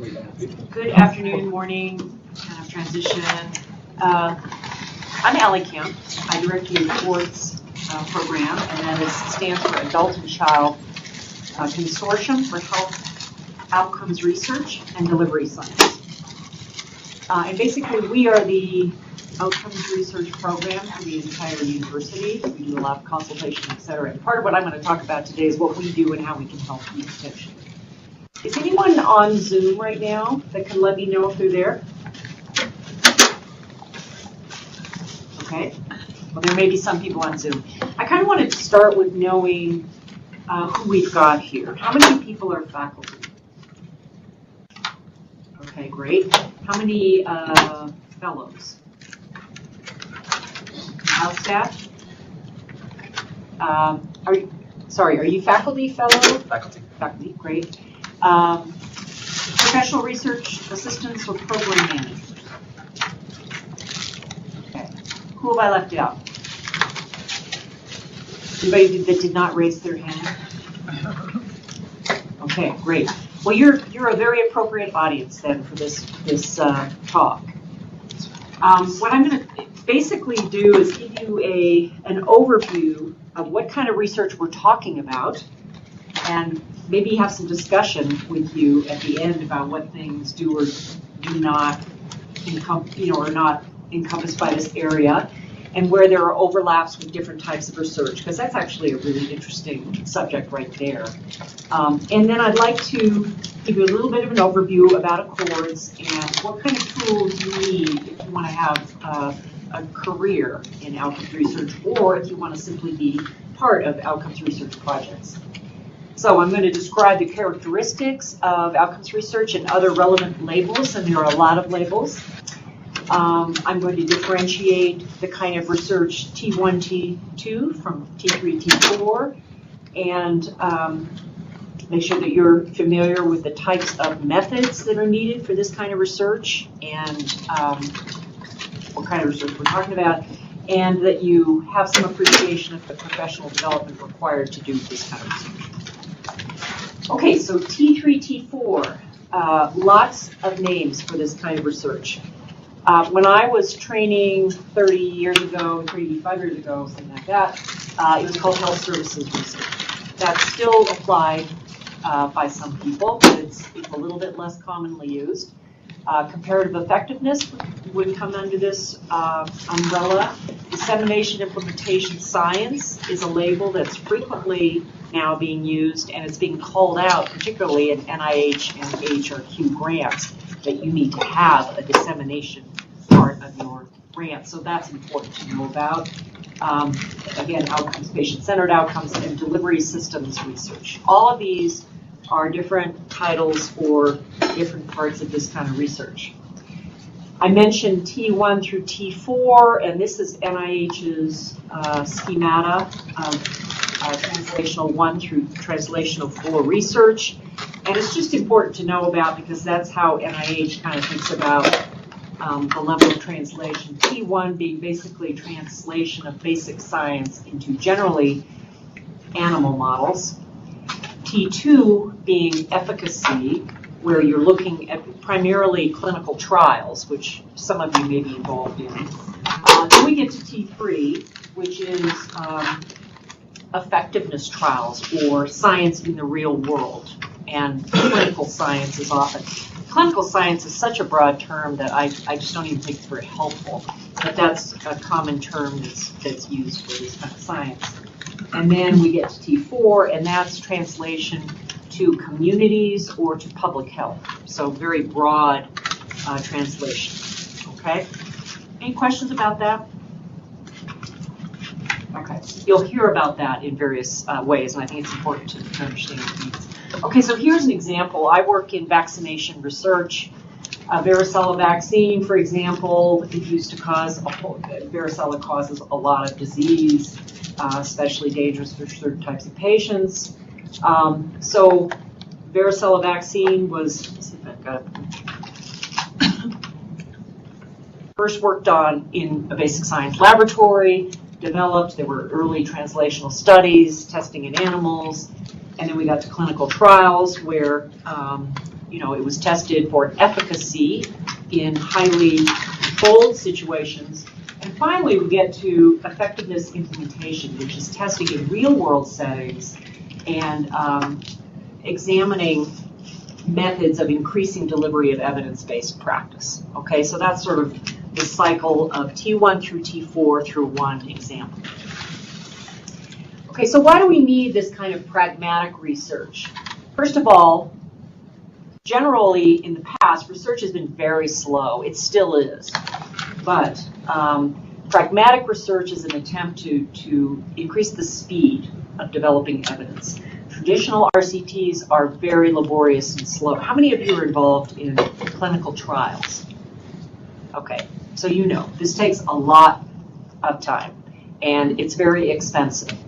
Good afternoon, morning, kind of transition. I'm Allison Kempe. I direct the Reports program, and that stands for Adult and Child Consortium for Health Outcomes Research and Delivery Science. And basically, we are the outcomes research program for the entire university. We do a lot of consultation, et cetera. And part of what I'm going to talk about today is what we do and how we can help you potentially. Is anyone on Zoom right now that can let me know if they're there? Okay. Well, there may be some people on Zoom. I kind of wanted to start with knowing who we've got here. How many people are faculty? Okay, great. How many fellows? House staff? Are you faculty, fellow? Faculty. Faculty, great. Professional research assistants or program managers? Okay. Who have I left out? Anybody that did not raise their hand? Okay, great. Well, you're a very appropriate audience then for this talk. What I'm going to basically do is give you an overview of what kind of research we're talking about, and maybe have some discussion with you at the end about what things do or do not are not encompassed by this area, and where there are overlaps with different types of research, because that's actually a really interesting subject right there. And then I'd like to give you a little bit of an overview about Accords and what kind of tools you need if you want to have a career in outcomes research, or if you want to simply be part of outcomes research projects. So I'm going to describe the characteristics of outcomes research and other relevant labels, and there are a lot of labels. I'm going to differentiate the kind of research T1, T2 from T3, T4, and make sure that you're familiar with the types of methods that are needed for this kind of research and what kind of research we're talking about, and that you have some appreciation of the professional development required to do this kind of research. Okay, so T3, T4, lots of names for this kind of research. When I was training 35 years ago, something like that, it was called health services research. That's still applied by some people, but it's a little bit less commonly used. Comparative effectiveness would come under this umbrella. Dissemination implementation science is a label that's frequently now being used, and it's being called out, particularly in NIH and AHRQ grants, that you need to have a dissemination part of your grant. So that's important to know about. Again, outcomes, patient-centered outcomes, and delivery systems research. All of these are different titles for different parts of this kind of research. I mentioned T1 through T4, and this is NIH's schemata of translational 1 through translational 4 research. And it's just important to know about because that's how NIH kind of thinks about the level of translation. T1 being basically translation of basic science into generally animal models. T2 being efficacy, where you're looking at primarily clinical trials, which some of you may be involved in. Then we get to T3, which is effectiveness trials or science in the real world. And clinical science is often. Clinical science is such a broad term that I just don't even think it's very helpful. But that's a common term that's used for this kind of science. And then we get to T4, and that's translation to communities or to public health. So very broad translation. Okay? Any questions about that? Okay. You'll hear about that in various ways, and I think it's important to understand the needs. Okay, so here's an example. I work in vaccination research. Varicella vaccine, for example, is used to cause varicella causes a lot of disease, especially dangerous for certain types of patients. So varicella vaccine was, let's see if I've got it, first worked on in a basic science laboratory, developed. There were early translational studies, testing in animals, and then we got to clinical trials where it was tested for efficacy in highly controlled situations. And finally, we get to effectiveness implementation, which is testing in real-world settings and examining methods of increasing delivery of evidence-based practice. Okay, so that's sort of the cycle of T1 through T4 through one example. Okay, so why do we need this kind of pragmatic research? First of all, generally in the past, research has been very slow. It still is. But pragmatic research is an attempt to increase the speed of developing evidence. Traditional RCTs are very laborious and slow. How many of you are involved in clinical trials? Okay, so you know, this takes a lot of time, and it's very expensive.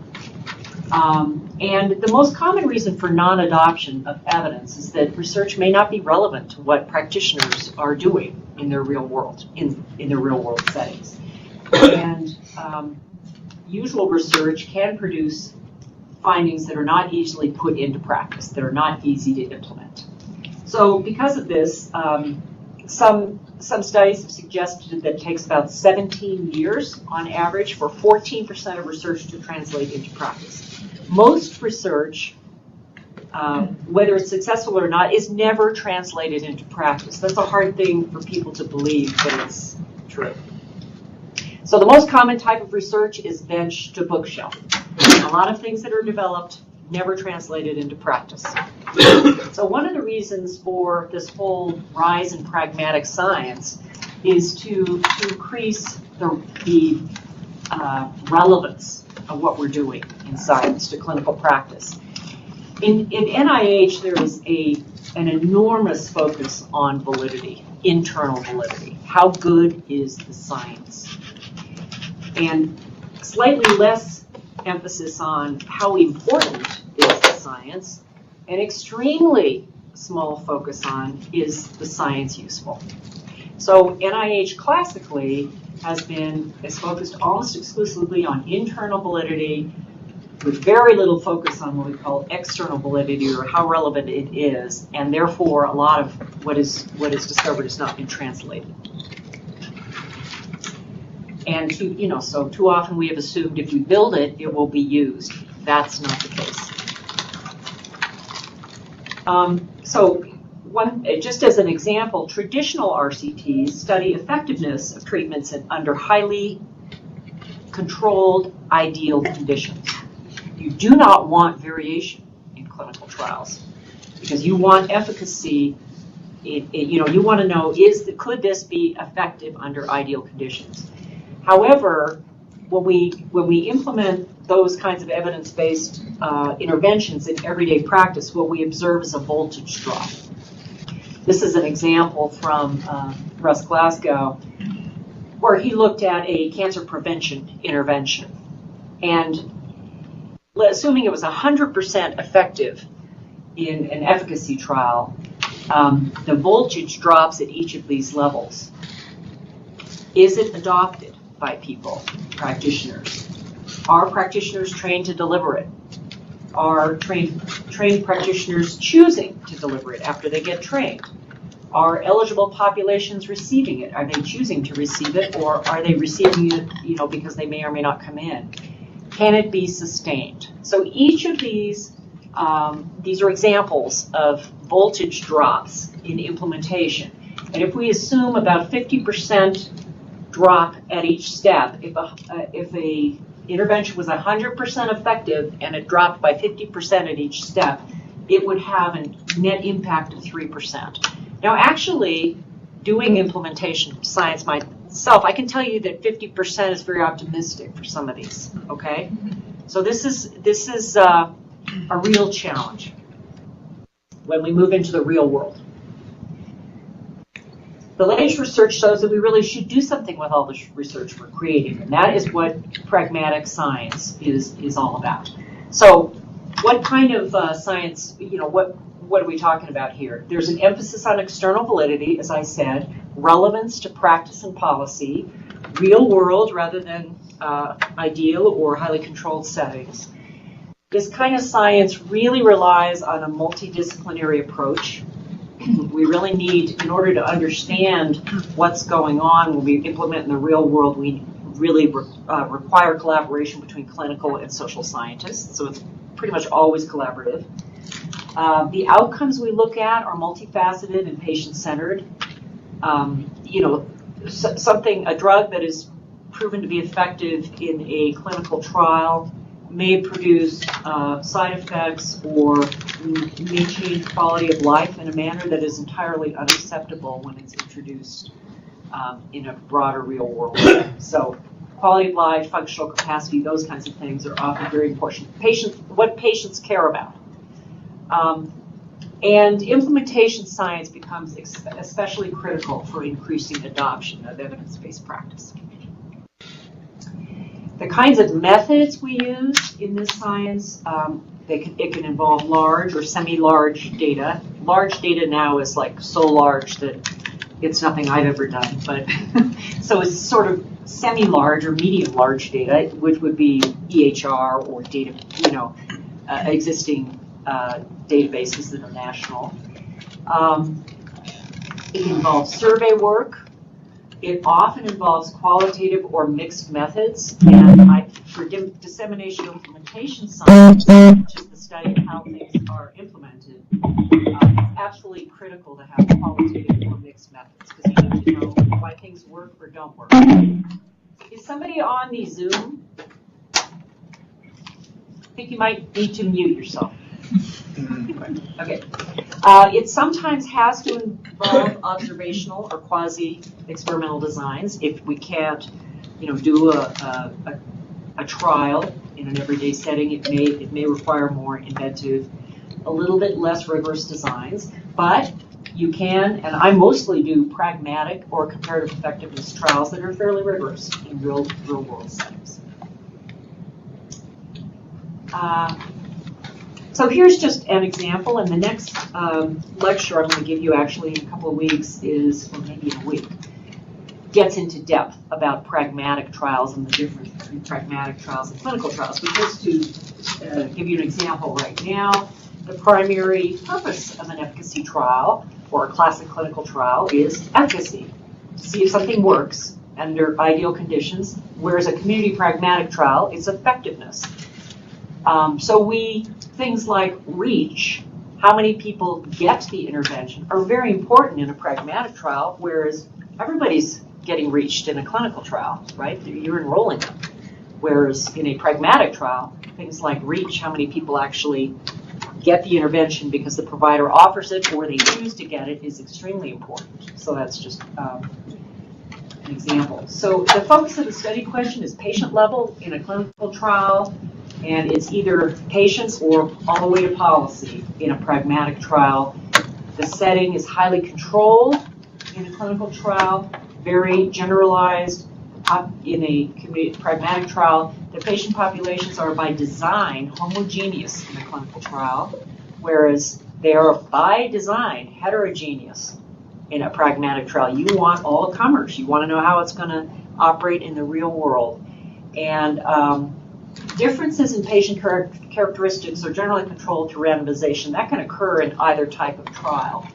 And the most common reason for non-adoption of evidence is that research may not be relevant to what practitioners are doing in their real world, in their real world settings. And usual research can produce findings that are not easily put into practice, that are not easy to implement. So because of this, some studies have suggested that it takes about 17 years on average for 14% of research to translate into practice. Most research, whether it's successful or not, is never translated into practice. That's a hard thing for people to believe, but it's true. So the most common type of research is bench to bookshelf. A lot of things that are developed never translated into practice. So one of the reasons for this whole rise in pragmatic science is to increase the relevance of what we're doing in science to clinical practice. In NIH, there is an enormous focus on validity, internal validity. How good is the science? And slightly less emphasis on how important is the science, and extremely small focus on is the science useful. So NIH classically is focused almost exclusively on internal validity with very little focus on what we call external validity or how relevant it is, and therefore a lot of what is discovered has not been translated. And so too often we have assumed if we build it, it will be used. That's not the case. Just as an example, traditional RCTs study effectiveness of treatments under highly controlled, ideal conditions. You do not want variation in clinical trials because you want efficacy. You want to know could this be effective under ideal conditions. However, when we implement those kinds of evidence-based interventions in everyday practice, what we observe is a voltage drop. This is an example from Russ Glasgow, where he looked at a cancer prevention intervention. And assuming it was 100% effective in an efficacy trial, the voltage drops at each of these levels. Is it adopted by people, practitioners? Are practitioners trained to deliver it? Are trained practitioners choosing to deliver it after they get trained? Are eligible populations receiving it? Are they choosing to receive it, or are they receiving it, because they may or may not come in? Can it be sustained? So each of these are examples of voltage drops in implementation. And if we assume about 50% drop at each step, if a intervention was 100% effective and it dropped by 50% at each step, it would have a net impact of 3%. Now, actually, doing implementation science myself, I can tell you that 50% is very optimistic for some of these. Okay, so this is a real challenge when we move into the real world. The latest research shows that we really should do something with all this research we're creating, and that is what pragmatic science is all about. So, what kind of science? What are we talking about here? There's an emphasis on external validity, as I said, relevance to practice and policy, real world rather than ideal or highly controlled settings. This kind of science really relies on a multidisciplinary approach. we really need, in order to understand what's going on when we implement in the real world, we really require collaboration between clinical and social scientists. So it's pretty much always collaborative. The outcomes we look at are multifaceted and patient-centered. A drug that is proven to be effective in a clinical trial may produce side effects or may change quality of life in a manner that is entirely unacceptable when it's introduced in a broader real world. So quality of life, functional capacity, those kinds of things are often very important. What patients care about. And implementation science becomes especially critical for increasing adoption of evidence-based practice. The kinds of methods we use in this science, it can involve large or semi-large data. Large data now is like so large that it's nothing I've ever done, but so it's sort of semi-large or medium-large data, which would be EHR or data, existing databases that are national. It involves survey work. It often involves qualitative or mixed methods, and for dissemination implementation science, which is the study of how things are implemented, it's absolutely critical to have qualitative or mixed methods because you need to know why things work or don't work. Is somebody on the Zoom? I think you might need to mute yourself. Okay. It sometimes has to involve observational or quasi-experimental designs. If we can't, do a trial in an everyday setting, it may require more inventive, a little bit less rigorous designs. But you can, and I mostly do pragmatic or comparative effectiveness trials that are fairly rigorous in real world settings. So here's just an example, and the next lecture I'm going to give you actually in a couple of weeks or maybe in a week, gets into depth about pragmatic trials and the difference between pragmatic trials and clinical trials. But just to give you an example right now, the primary purpose of an efficacy trial or a classic clinical trial is efficacy, to see if something works under ideal conditions, whereas a community pragmatic trial is effectiveness. Things like reach, how many people get the intervention, are very important in a pragmatic trial, whereas everybody's getting reached in a clinical trial, right? You're enrolling them. Whereas in a pragmatic trial, things like reach, how many people actually get the intervention because the provider offers it or they choose to get it, is extremely important. So that's just an example. So the focus of the study question is patient level in a clinical trial. And it's either patients or all the way to policy in a pragmatic trial. The setting is highly controlled in a clinical trial, very generalized in a pragmatic trial. The patient populations are by design homogeneous in a clinical trial, whereas they are by design heterogeneous in a pragmatic trial. You want all comers. You want to know how it's going to operate in the real world. And differences in patient characteristics are generally controlled through randomization. That can occur in either type of trial,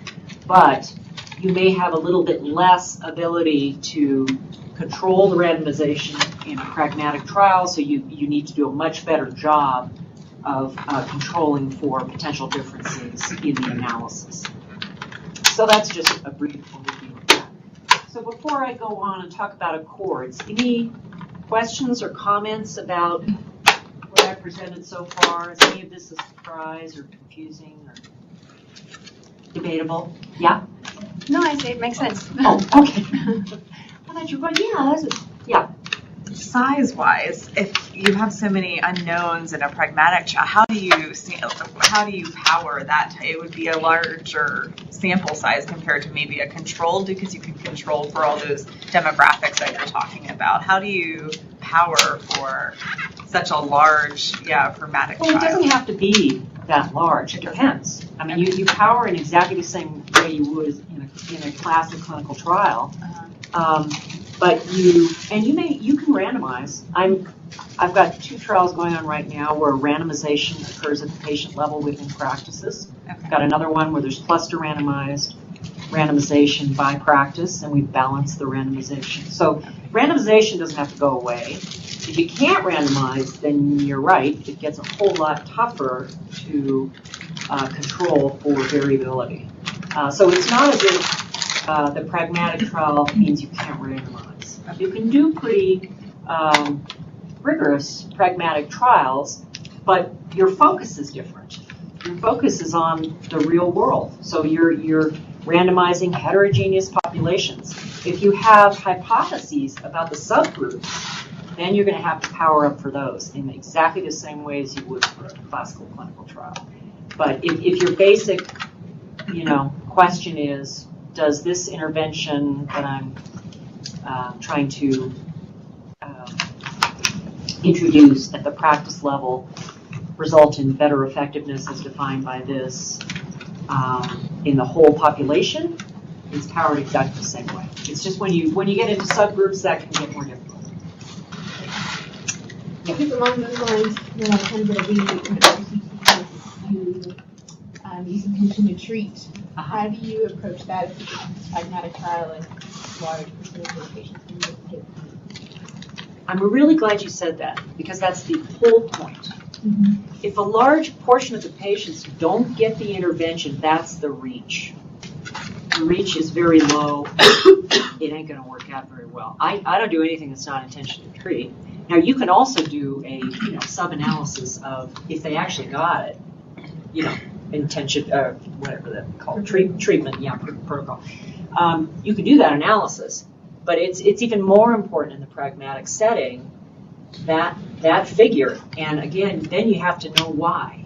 but you may have a little bit less ability to control the randomization in a pragmatic trial, so you need to do a much better job of controlling for potential differences in the analysis. So that's just a brief overview of that. So before I go on and talk about accords, any questions or comments about what I presented so far? Is any of this a surprise or confusing or debatable? Yeah? No, I say it makes sense. Oh, okay. I thought you were going, yeah. Size-wise, if you have so many unknowns in a pragmatic trial, how do you power that? It would be a larger sample size compared to maybe a controlled, because you can control for all those demographics that you're talking about. How do you power for such a large, pragmatic trial? Well, it doesn't have to be that large. It depends. I mean, you power in exactly the same way you would in a classic clinical trial. But you can randomize. I've got 2 trials going on right now where randomization occurs at the patient level within practices. I've got another one where there's cluster randomization by practice, and we balance the randomization. So randomization doesn't have to go away. If you can't randomize, then you're right. It gets a whole lot tougher to control for variability. So it's not as if the pragmatic trial means you can't randomize. You can do pretty rigorous pragmatic trials, but your focus is different. Your focus is on the real world. So you're randomizing heterogeneous populations. If you have hypotheses about the subgroups, then you're going to have to power up for those in exactly the same way as you would for a classical clinical trial. But if your basic, question is, does this intervention that I'm trying to introduce at the practice level result in better effectiveness as defined by this in the whole population, it's powered exactly the same way. It's just when you get into subgroups that can get more difficult. I think along those lines, when I kind of going to be use intention to treat, how do you approach that if it's a pragmatic trial and large percentage of patients can get? I'm really glad you said that, because that's the whole point. If a large portion of the patients don't get the intervention, that's the reach. The reach is very low. It ain't going to work out very well. I don't do anything that's not intention to treat. Now, you can also do a sub-analysis of if they actually got it, intention, whatever that's called, treatment, protocol. You can do that analysis, but it's even more important in the pragmatic setting that figure. And again, then you have to know why.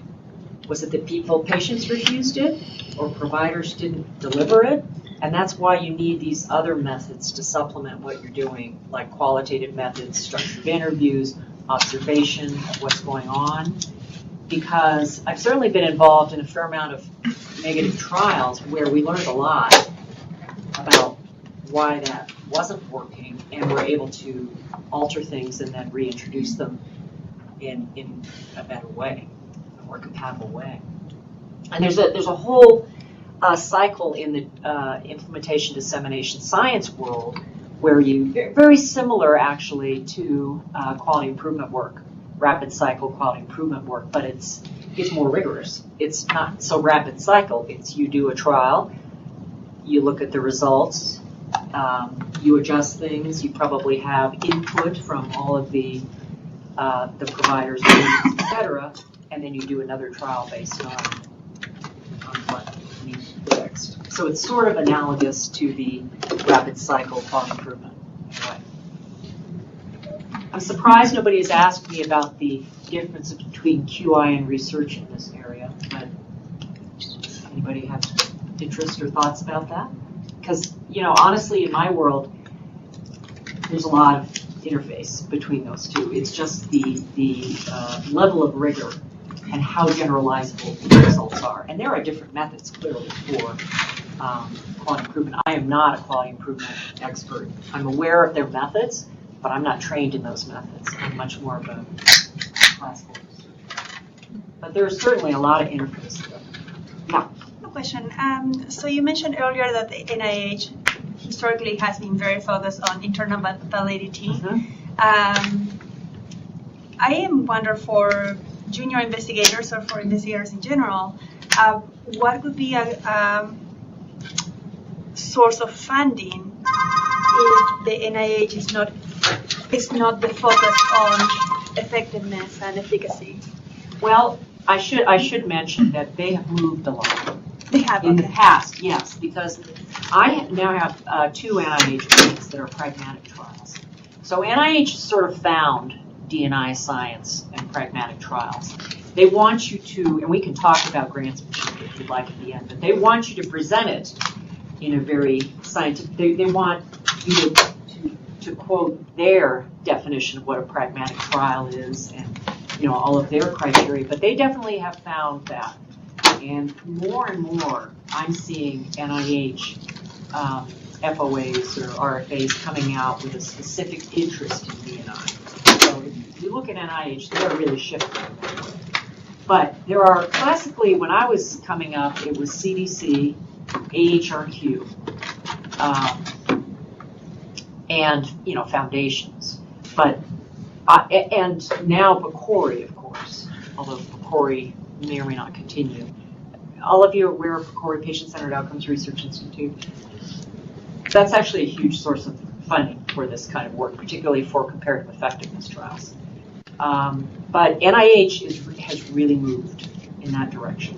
Was it that patients refused it, or providers didn't deliver it? And that's why you need these other methods to supplement what you're doing, like qualitative methods, structured interviews, observation of what's going on. Because I've certainly been involved in a fair amount of negative trials where we learned a lot about why that wasn't working, and we're able to alter things and then reintroduce them in a better way, a more compatible way. And there's a whole cycle in the implementation dissemination science world where very similar actually to quality improvement work, rapid cycle quality improvement work, but it's more rigorous. It's not so rapid cycle. It's you do a trial, you look at the results, you adjust things, you probably have input from all of the providers, etc., and then you do another trial based on what needs to be fixed. So it's sort of analogous to the rapid cycle quality improvement. Anyway. I'm surprised nobody has asked me about the difference between QI and research in this area, but anybody have interest or thoughts about that? Because, honestly, in my world, there's a lot of interface between those two. It's just the level of rigor and how generalizable the results are. And there are different methods, clearly, for quality improvement. I am not a quality improvement expert. I'm aware of their methods, but I'm not trained in those methods. I'm much more of a classical researcher. But there's certainly a lot of interface there. Yeah. Question. So you mentioned earlier that the NIH historically has been very focused on internal validity. I am wondering for junior investigators or for investigators in general, what would be a source of funding if the NIH is not the focus on effectiveness and efficacy? Well, I should mention that they have moved a lot. They have in the past, yes, because I now have 2 NIH grants that are pragmatic trials. So NIH sort of found D&I science and pragmatic trials. They want you to, and we can talk about grantsmanship if you'd like at the end, but they want you to present it in a very scientific, they want you to quote their definition of what a pragmatic trial is and all of their criteria, but they definitely have found that. And more I'm seeing NIH FOAs or RFAs coming out with a specific interest in D&I. So if you look at NIH, they're really shifting. But there are classically, when I was coming up, it was CDC, AHRQ, and foundations. But and now PCORI, of course, although PCORI may or may not continue. All of you are aware of PCORI, Patient-Centered Outcomes Research Institute. That's actually a huge source of funding for this kind of work, particularly for comparative effectiveness trials. But NIH has really moved in that direction.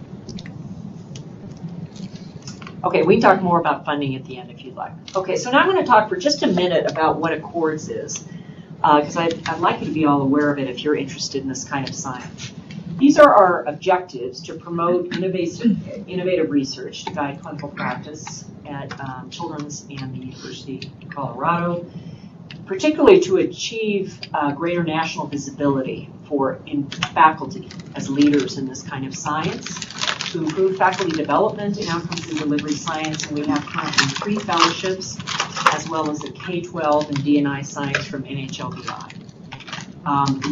Okay, we can talk more about funding at the end if you'd like. Okay, so now I'm going to talk for just a minute about what Accords is, because I'd like you to be all aware of it if you're interested in this kind of science. These are our objectives to promote innovative research to guide clinical practice at Children's and the University of Colorado, particularly to achieve greater national visibility for faculty as leaders in this kind of science, to improve faculty development in outcomes and delivery science, and we have currently 3 fellowships, as well as a K-12 and D&I science from NHLBI.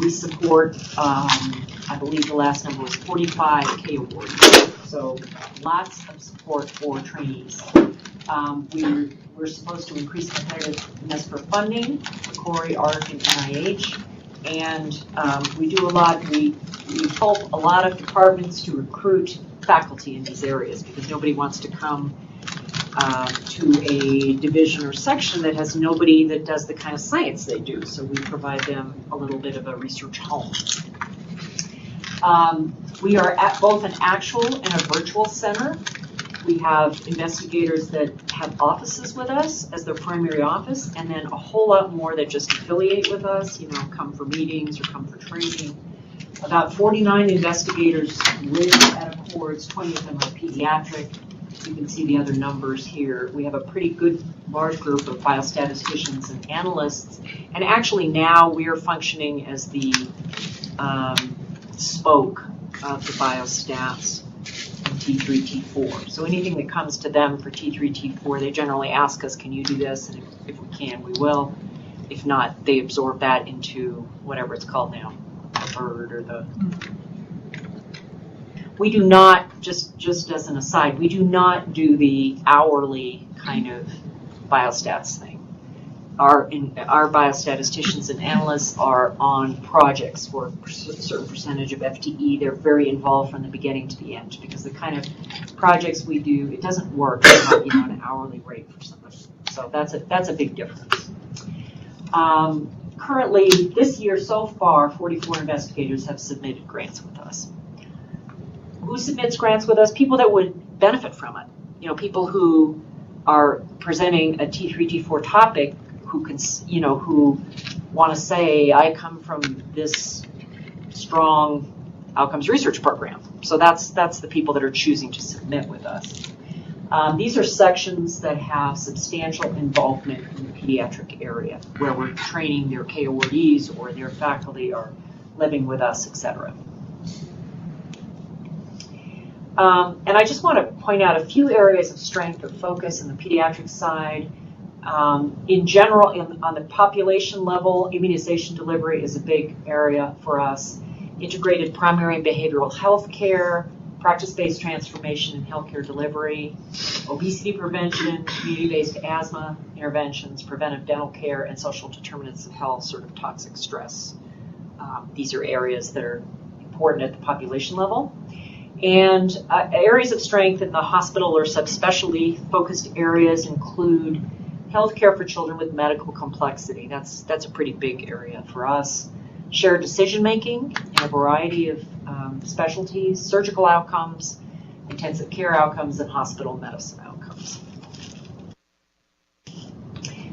We support, I believe the last number was 45 K awards, so lots of support for trainees. We're supposed to increase competitiveness for funding, PCORI, ARC, and NIH, and we do a lot. We help a lot of departments to recruit faculty in these areas because nobody wants to come to a division or section that has nobody that does the kind of science they do. So we provide them a little bit of a research home. We are at both an actual and a virtual center. We have investigators that have offices with us as their primary office, and then a whole lot more that just affiliate with us, come for meetings or come for training. About 49 investigators live at Accords, 20 of them are pediatric. You can see the other numbers here. We have a pretty good large group of biostatisticians and analysts, and actually now we are functioning as the spoke of the biostats in T3, T4. So anything that comes to them for T3, T4, they generally ask us, can you do this? And if we can, we will. If not, they absorb that into whatever it's called now, the bird or the... We do not, just as an aside, we do not do the hourly kind of biostats thing. Our biostatisticians and analysts are on projects for a certain percentage of FTE. They're very involved from the beginning to the end because the kind of projects we do, it doesn't work without an hourly rate for somebody. So that's a big difference. Currently, this year so far, 44 investigators have submitted grants with us. Who submits grants with us? People that would benefit from it. People who are presenting a T3, T4 topic who can, who want to say, I come from this strong outcomes research program. So that's the people that are choosing to submit with us. These are sections that have substantial involvement in the pediatric area, where we're training their K awardees or their faculty are living with us, etc. And I just want to point out a few areas of strength or focus in the pediatric side. In general, on the population level, immunization delivery is a big area for us. Integrated primary and behavioral health care, practice-based transformation in healthcare delivery, obesity prevention, community-based asthma interventions, preventive dental care, and social determinants of health, sort of toxic stress. These are areas that are important at the population level. And areas of strength in the hospital or subspecialty focused areas include healthcare for children with medical complexity. That's a pretty big area for us. Shared decision making in a variety of specialties, surgical outcomes, intensive care outcomes, and hospital medicine outcomes.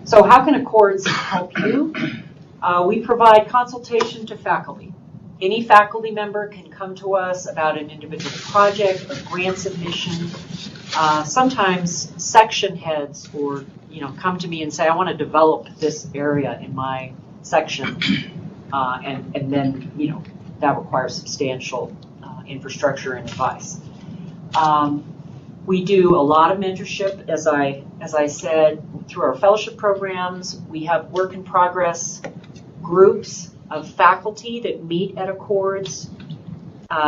So how can Accords help you? We provide consultation to faculty. Any faculty member can come to us about an individual project, a grant submission. Sometimes section heads or come to me and say, I want to develop this area in my section, and then that requires substantial infrastructure and advice. We do a lot of mentorship, as I said, through our fellowship programs. We have work in progress groups of faculty that meet at Accords.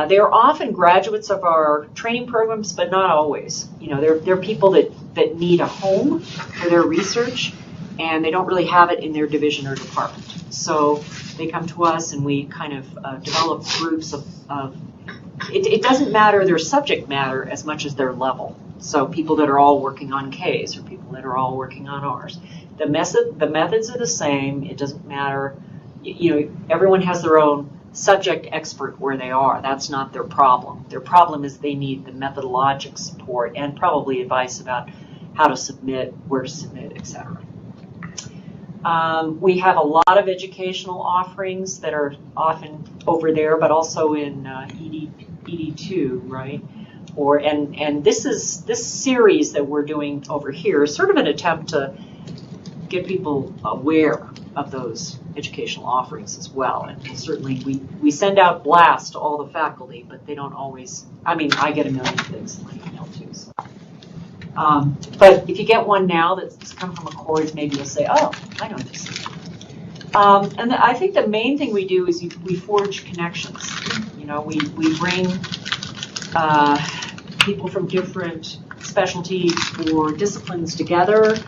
They're often graduates of our training programs, but not always. You know, they're people that need a home for their research, and they don't really have it in their division or department. So they come to us, and we kind of develop groups of it doesn't matter their subject matter as much as their level. So people that are all working on Ks or people that are all working on Rs. The methods are the same. It doesn't matter. You know, everyone has their own subject expert where they are. That's not their problem. Their problem is they need the methodologic support and probably advice about how to submit, where to submit, etc. We have a lot of educational offerings that are often over there, but also in ED2, right? And this series that we're doing over here is sort of an attempt to get people aware of those educational offerings as well. And certainly we send out blasts to all the faculty, but they don't always, I mean, I get a million things in my email too. So. But if you get one now that's come from Accords, maybe you'll say, oh, I know this. And I think the main thing we do is we forge connections. You know, we bring people from different specialties or disciplines together,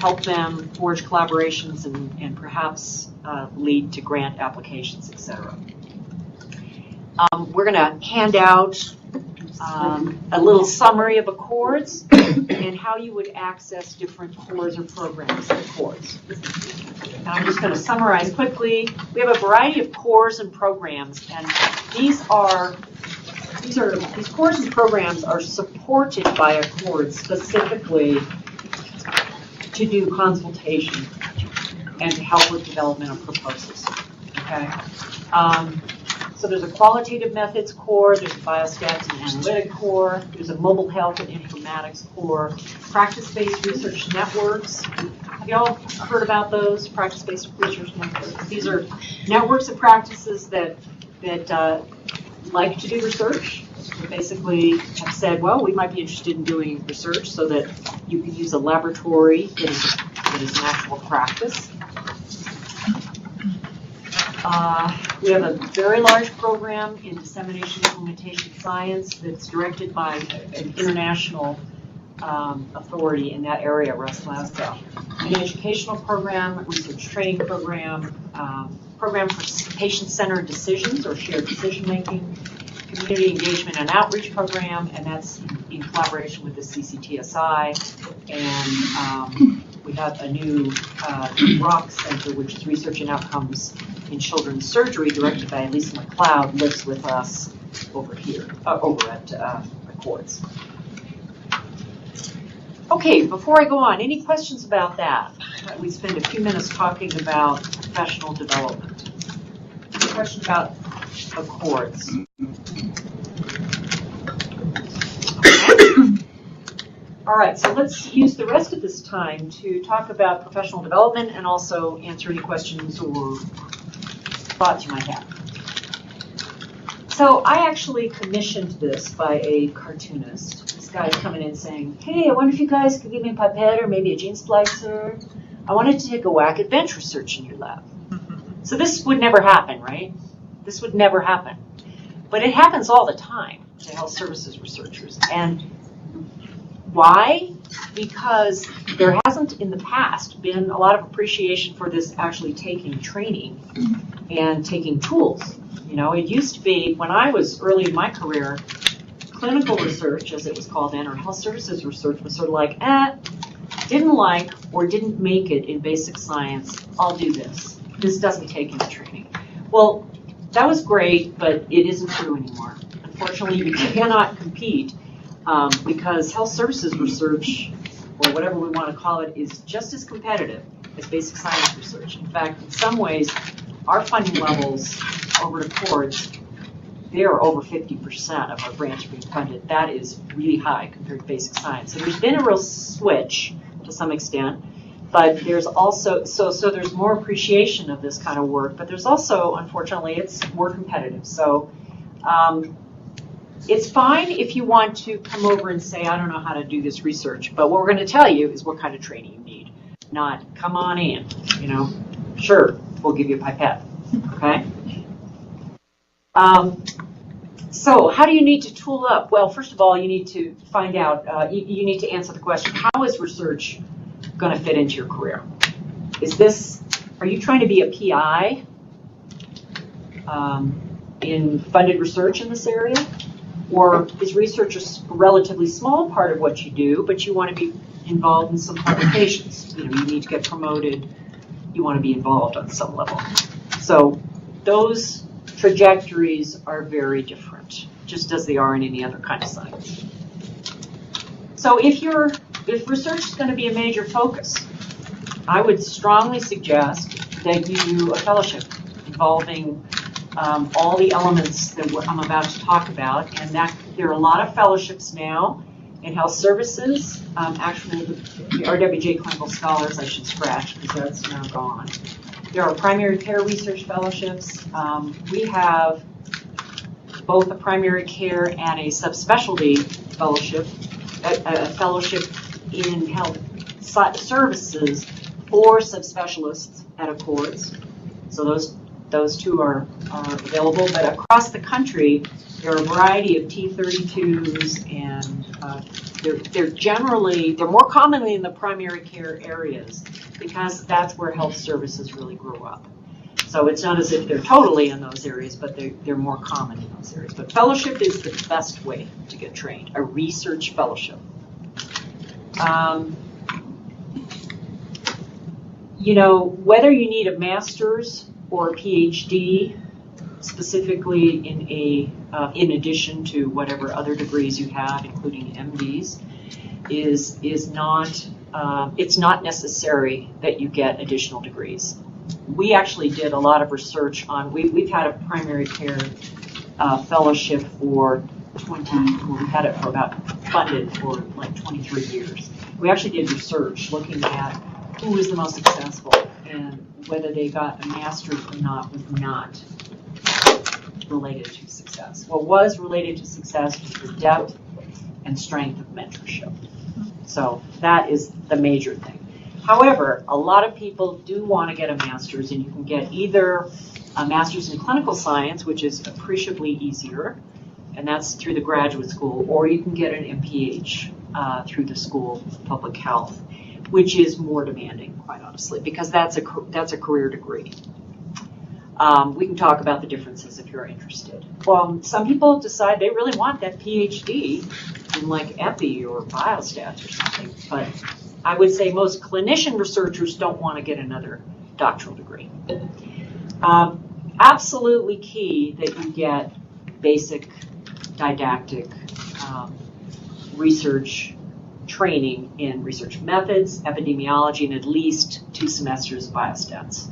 help them forge collaborations and perhaps lead to grant applications, etc. We're going to hand out a little summary of Accords and how you would access different cores or programs at Accords. And I'm just going to summarize quickly. We have a variety of cores and programs, and these cores and programs are supported by Accords specifically to do consultation and to help with development of proposals. Okay. So there's a qualitative methods core, there's a biostats and analytic core, there's a mobile health and informatics core, practice-based research networks. Have you all heard about those, practice-based research networks? These are networks of practices that like to do research. They basically have said, well, we might be interested in doing research so that you can use a laboratory that is an actual practice. We have a very large program in dissemination implementation science that's directed by an international authority in that area, Russ Glasgow. An educational program, research training program, program for patient-centered decisions or shared decision-making, community engagement and outreach program, and that's in collaboration with the CCTSI. And we have a new ROC Center, which is Research and Outcomes in Children's Surgery, directed by Lisa McLeod, lives with us over here, over at Accords. Okay, before I go on, any questions about that? We spent a few minutes talking about professional development. Any questions about Accords? Okay. All right, so let's use the rest of this time to talk about professional development and also answer any questions or thoughts you might have. So I actually commissioned this by a cartoonist. This guy's coming in saying, hey, I wonder if you guys could give me a pipette or maybe a gene splicer. I wanted to take a whack at bench research in your lab. So this would never happen, right? This would never happen. But it happens all the time to health services researchers. And why? Because there hasn't in the past been a lot of appreciation for this actually taking training and taking tools. You know, it used to be, when I was early in my career, clinical research, as it was called then, or health services research was sort of like, didn't like or didn't make it in basic science, I'll do this. This doesn't take any training. Well, that was great, but it isn't true anymore. Unfortunately, you cannot compete because health services research, or whatever we want to call it, is just as competitive as basic science research. In fact, in some ways, our funding levels over at Accords, they are over 50% of our grants being funded. That is really high compared to basic science. So there's been a real switch to some extent, but there's also, so there's more appreciation of this kind of work, but there's also, unfortunately, it's more competitive. So It's fine if you want to come over and say, I don't know how to do this research, but what we're going to tell you is what kind of training you need. Not, come on in, Sure, we'll give you a pipette, okay? So how do you need to tool up? Well, first of all, you need to find out, you need to answer the question, how is research going to fit into your career? Are you trying to be a PI in funded research in this area? Or is research a relatively small part of what you do, but you want to be involved in some publications? You need to get promoted. You want to be involved on some level. So those trajectories are very different, just as they are in any other kind of science. So if research is going to be a major focus, I would strongly suggest that you do a fellowship involving all the elements that I'm about to talk about, and that there are a lot of fellowships now in health services. Actually, the RWJ Clinical Scholars I should scratch because that's now gone. There are primary care research fellowships. We have both a primary care and a subspecialty fellowship, a fellowship in health services for subspecialists at Accords. So those two are available, but across the country, there are a variety of T32s, and they're more commonly in the primary care areas because that's where health services really grew up. So it's not as if they're totally in those areas, but they're more common in those areas. But fellowship is the best way to get trained, a research fellowship. Whether you need a master's or a PhD, specifically in addition to whatever other degrees you have, including MDs, is not it's not necessary that you get additional degrees. We actually did a lot of research on. We've had a primary care fellowship for we've had it for funded for like 23 years. We actually did research looking at who was the most successful, and whether they got a master's or not was not related to success. What was related to success was the depth and strength of mentorship. So that is the major thing. However, a lot of people do want to get a master's, and you can get either a master's in clinical science, which is appreciably easier, and that's through the graduate school, or you can get an MPH through the School of Public Health, which is more demanding, quite honestly, because that's a career degree. We can talk about the differences if you're interested. Well, some people decide they really want that PhD in like epi or biostats or something, but I would say most clinician researchers don't want to get another doctoral degree. Absolutely key that you get basic didactic research training in research methods, epidemiology, and at least 2 semesters of biostats.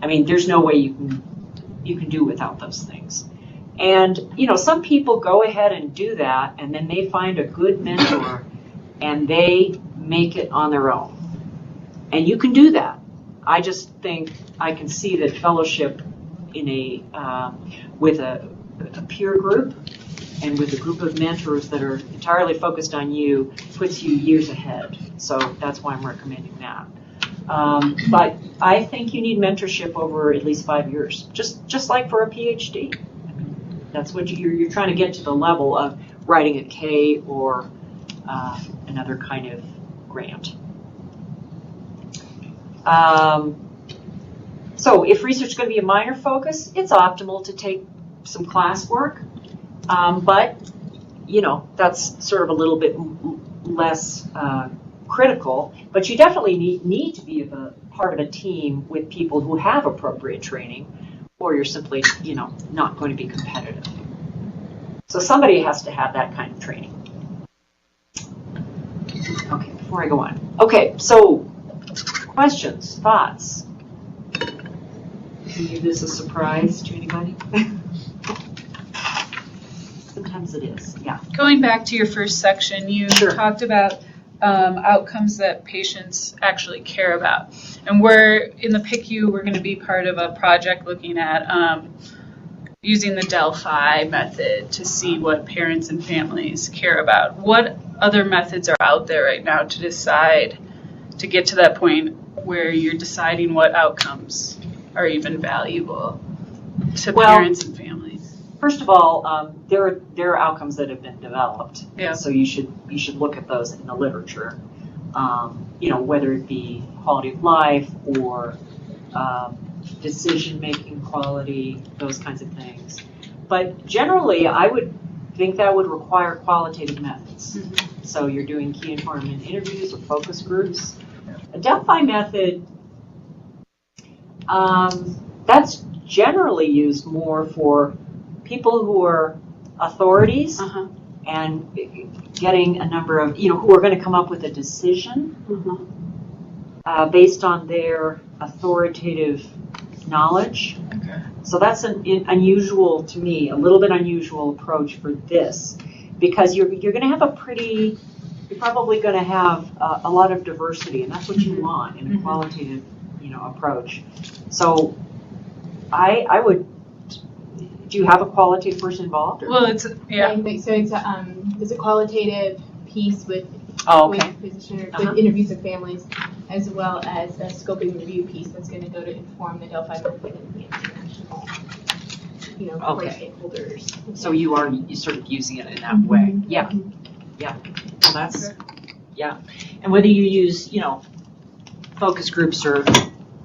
I mean, there's no way you can do without those things. And, some people go ahead and do that, and then they find a good mentor, and they make it on their own. And you can do that. I just think I can see that fellowship in with a peer group and with a group of mentors that are entirely focused on you puts you years ahead. So that's why I'm recommending that. But I think you need mentorship over at least 5 years, just like for a PhD. I mean, that's what you're trying to get to the level of writing a K or another kind of grant. So if research is going to be a minor focus, it's optimal to take some classwork. But, that's sort of a little bit less critical. But you definitely need to be part of a team with people who have appropriate training, or you're simply, not going to be competitive. So somebody has to have that kind of training. Okay, before I go on. Okay, so questions, thoughts? Is this a surprise to anybody? Sometimes it is, yeah. Going back to your first section, you talked about outcomes that patients actually care about. And we're, in the PICU, we're going to be part of a project looking at using the Delphi method to see what parents and families care about. What other methods are out there right now to decide, to get to that point where you're deciding what outcomes are even valuable to parents and families? First of all, there are outcomes that have been developed. Yeah. So you should look at those in the literature. Whether it be quality of life or decision-making quality, those kinds of things. But generally, I would think that would require qualitative methods. Mm-hmm. So you're doing key informant interviews or focus groups. A Delphi method, that's generally used more for people who are authorities and getting a number of, who are going to come up with a decision based on their authoritative knowledge. Okay. So that's an unusual, to me, a little bit unusual approach for this, because you're going to have you're probably going to have a lot of diversity, and that's what you want in a qualitative, approach. So I would. Do you have a qualitative person involved? Or? Well, it's So it's a qualitative piece with physician with interviews with families, as well as a scoping review piece that's going to go to inform the Delphi method and the international, core stakeholders. So you're sort of using it in that way. Yeah. Yeah. Well, that's And whether you use focus groups or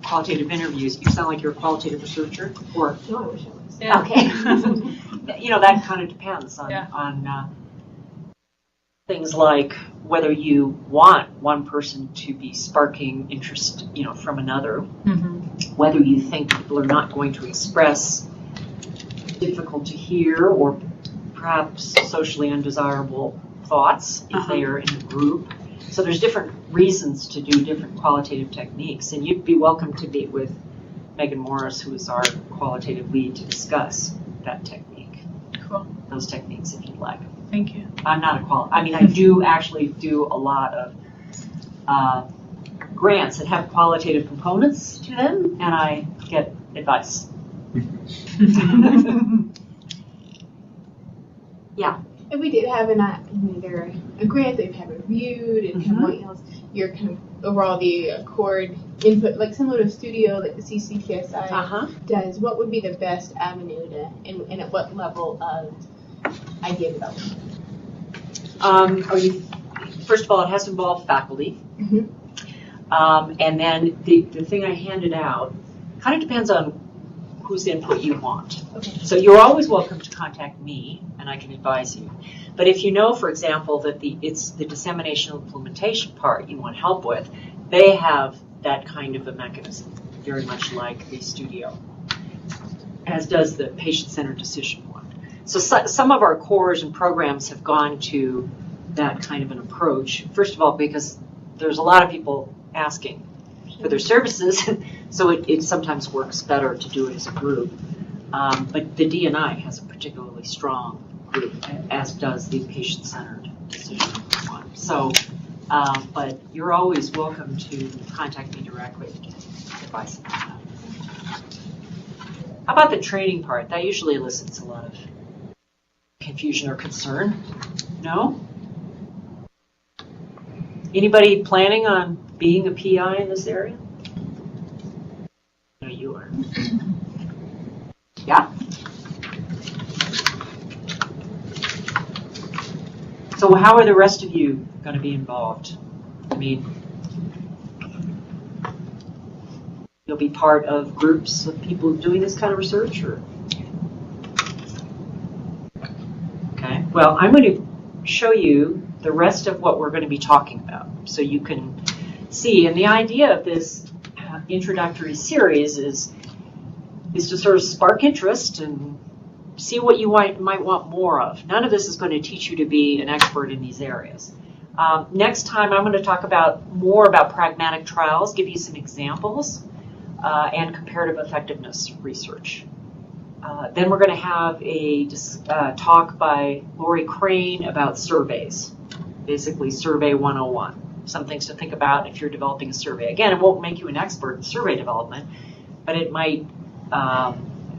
qualitative interviews, you sound like you're a qualitative researcher, or No, I wish I was. Yeah. okay. That kind of depends on things like whether you want one person to be sparking interest, from another, whether you think people are not going to express difficult to hear or perhaps socially undesirable thoughts if they are in a group. So there's different reasons to do different qualitative techniques, and you'd be welcome to meet with Megan Morris, who is our qualitative lead, to discuss that technique. Cool. Those techniques, if you'd like. Thank you. I'm not a I do actually do a lot of grants that have qualitative components to them, and I get advice. Yeah. If we did have either a grant that you've had reviewed and kind of what else, your kind of overall the accord input, like similar to Studio, like the CCPSI does, what would be the best avenue to, and at what level of idea development? First of all, it has to involve faculty. And then the thing I handed out kind of depends on whose input you want. Okay. So you're always welcome to contact me, and I can advise you. But if you know, for example, that it's the dissemination and implementation part you want help with, they have that kind of a mechanism, very much like the Studio, as does the patient-centered decision one. So some of our cores and programs have gone to that kind of an approach, first of all, because there's a lot of people asking for their services, so it sometimes works better to do it as a group. But the D&I has a particularly strong group, as does the patient-centered decision one. So, but you're always welcome to contact me directly to get advice on that. How about the training part? That usually elicits a lot of confusion or concern. No? Anybody planning on being a PI in this area? No, you are. Yeah? So how are the rest of you going to be involved? I mean, you'll be part of groups of people doing this kind of research, or? Okay, well, I'm going to show you the rest of what we're going to be talking about so you can see. And the idea of this introductory series is to sort of spark interest and see what you might want more of. None of this is going to teach you to be an expert in these areas. Next time I'm going to talk more about pragmatic trials, give you some examples, and comparative effectiveness research. Then we're going to have a talk by Lori Crane about surveys, basically Survey 101. Some things to think about if you're developing a survey. Again, it won't make you an expert in survey development, but it might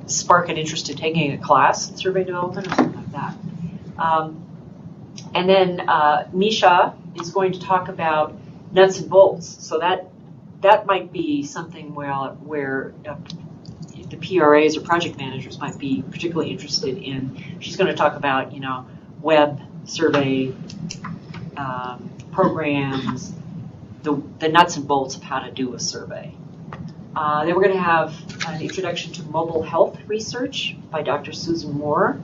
spark an interest in taking a class in survey development or something like that. And then Misha is going to talk about nuts and bolts. So that might be something where the PRAs or project managers might be particularly interested in. She's going to talk about, web survey programs, the nuts and bolts of how to do a survey. Then we're going to have an introduction to mobile health research by Dr. Susan Moore,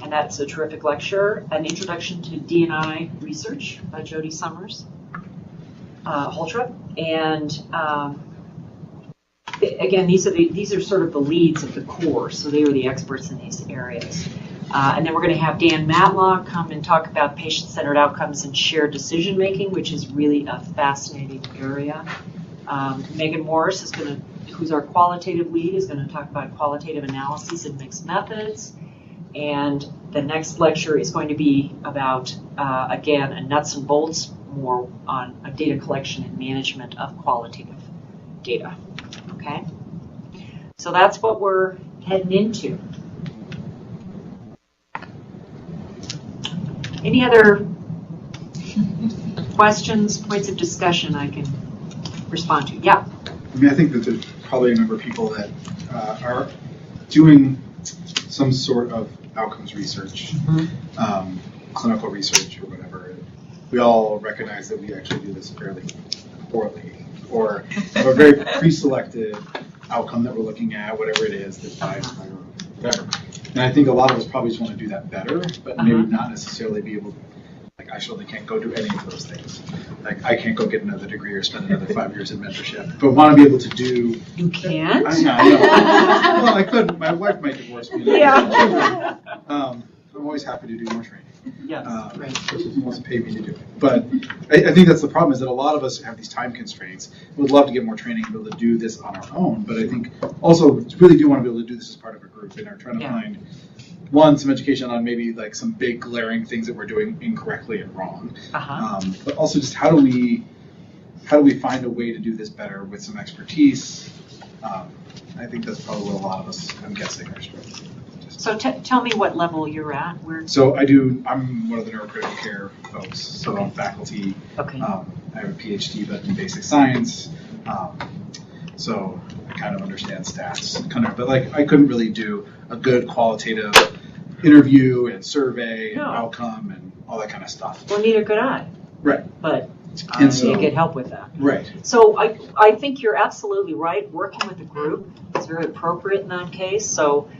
and that's a terrific lecture. An introduction to D&I research by Jody Summers Holtrup, and again, these are sort of the leads of the course, so they are the experts in these areas. And then we're going to have Dan Matlock come and talk about patient-centered outcomes and shared decision-making, which is really a fascinating area. Megan Morris who's our qualitative lead, is going to talk about qualitative analyses and mixed methods. And the next lecture is going to be about, again, a nuts and bolts more on a data collection and management of qualitative data. Okay? So that's what we're heading into. Any other questions, points of discussion I can respond to? Yeah. I mean, I think that there's probably a number of people that are doing some sort of outcomes research, clinical research or whatever. We all recognize that we actually do this fairly poorly, or a very pre-selected outcome that we're looking at, whatever it is, the bias or whatever. And I think a lot of us probably just want to do that better, but maybe not necessarily be able to. Like, I surely can't go do any of those things. Like, I can't go get another degree or spend another 5 years in mentorship, but want to be able to do. You can't? I know. Well, I could. My wife might divorce me. Yeah. I'm always happy to do more training. Yes, right. She wants to pay me to do it. But I think that's the problem, is that a lot of us have these time constraints. We would love to get more training and be able to do this on our own, but I think also really do want to be able to do this as part of a group and are trying to find, one, some education on maybe like some big glaring things that we're doing incorrectly and wrong. But also just how do we find a way to do this better with some expertise? I think that's probably what a lot of us, I'm guessing, are struggling. So tell me what level you're at. So I'm one of the neurocritical care folks, so I'm faculty. Okay. I have a PhD, but in basic science. So I kind of understand stats, but like I couldn't really do a good qualitative interview and survey and outcome and all that kind of stuff. Well, neither could I. Right. But and so, you get help with that. Right. So I think you're absolutely right. Working with a group is very appropriate in that case. So,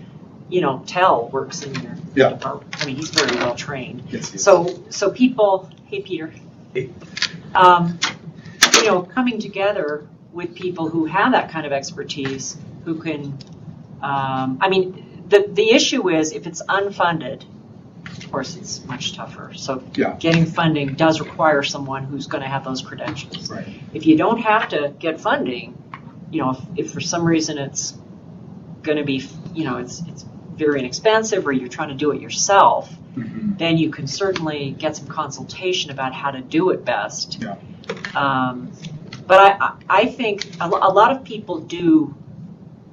Tell works in your department. I mean, he's very well trained. Yes, so people, hey, Peter. Hey. Coming together with people who have that kind of expertise, who can, the issue is if it's unfunded, of course it's much tougher. So getting funding does require someone who's going to have those credentials. Right. If you don't have to get funding, if for some reason it's going to be, it's very inexpensive, or you're trying to do it yourself, then you can certainly get some consultation about how to do it best. Yeah. But I think a lot of people do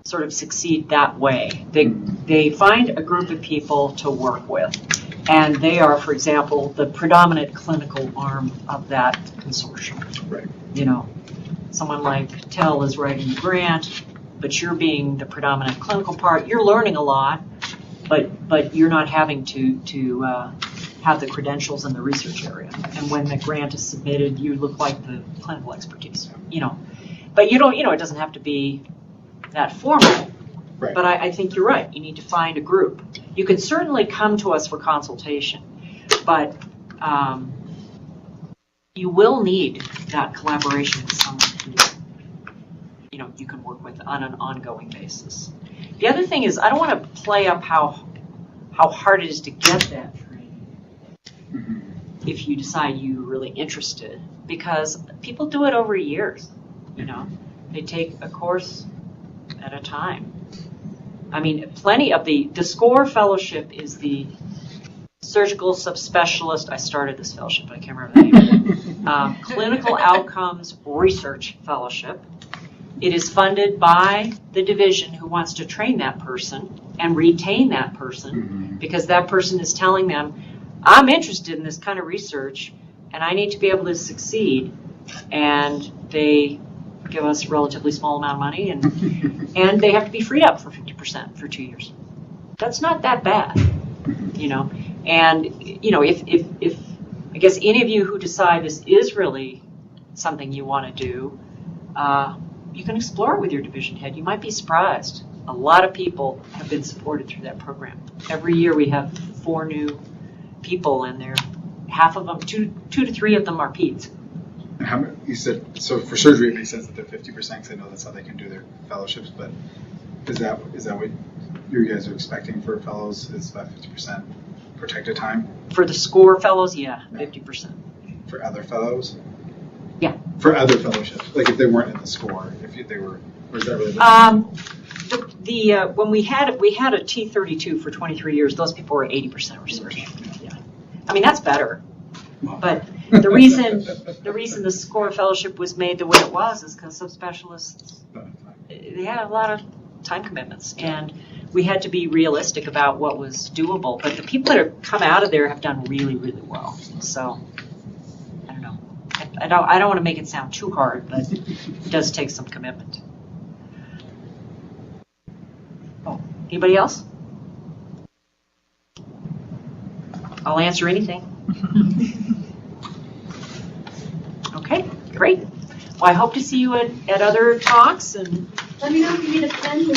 sort of succeed that way. They find a group of people to work with, and they are, for example, the predominant clinical arm of that consortium. Right. Someone like Tell is writing the grant, but you're being the predominant clinical part. You're learning a lot, but you're not having to have the credentials in the research area. And when the grant is submitted, you look like the clinical expertise, But you don't, it doesn't have to be that formal. Right. But I think you're right. You need to find a group. You can certainly come to us for consultation, but you will need that collaboration with someone who, you can work with on an ongoing basis. The other thing is, I don't want to play up how hard it is to get that training if you decide you're really interested, because people do it over years. They take a course at a time. I mean, plenty of the SCORE fellowship is the surgical subspecialist. I started this fellowship, but I can't remember the name. Clinical Outcomes Research Fellowship. It is funded by the division who wants to train that person and retain that person, because that person is telling them, I'm interested in this kind of research and I need to be able to succeed. And they give us a relatively small amount of money, and they have to be freed up for 50% for 2 years. That's not that bad, you know. And, you know, if I guess any of you who decide this is really something you want to do, you can explore it with your division head. You might be surprised. A lot of people have been supported through that program. Every year we have 4 new people, and they're half of them, two to three of them are peds. And how many, you said, so for surgery it makes sense that they're 50% because I know that's how they can do their fellowships, but is that what you guys are expecting for fellows, is about 50% protected time? For the SCORE fellows, yeah, 50%. For other fellows? Yeah. For other fellowships, like if they weren't in the SCORE, if they were, or is that really when we had a T32 for 23 years, those people were 80% research. Yeah. I mean, that's better. But the reason the SCORE fellowship was made the way it was is because subspecialists, they had a lot of time commitments, and we had to be realistic about what was doable. But the people that have come out of there have done really, really well. So I don't know. I don't want to make it sound too hard, but it does take some commitment. Oh, anybody else? I'll answer anything. Okay, great. Well, I hope to see you at other talks, and Let me know if you need a pen.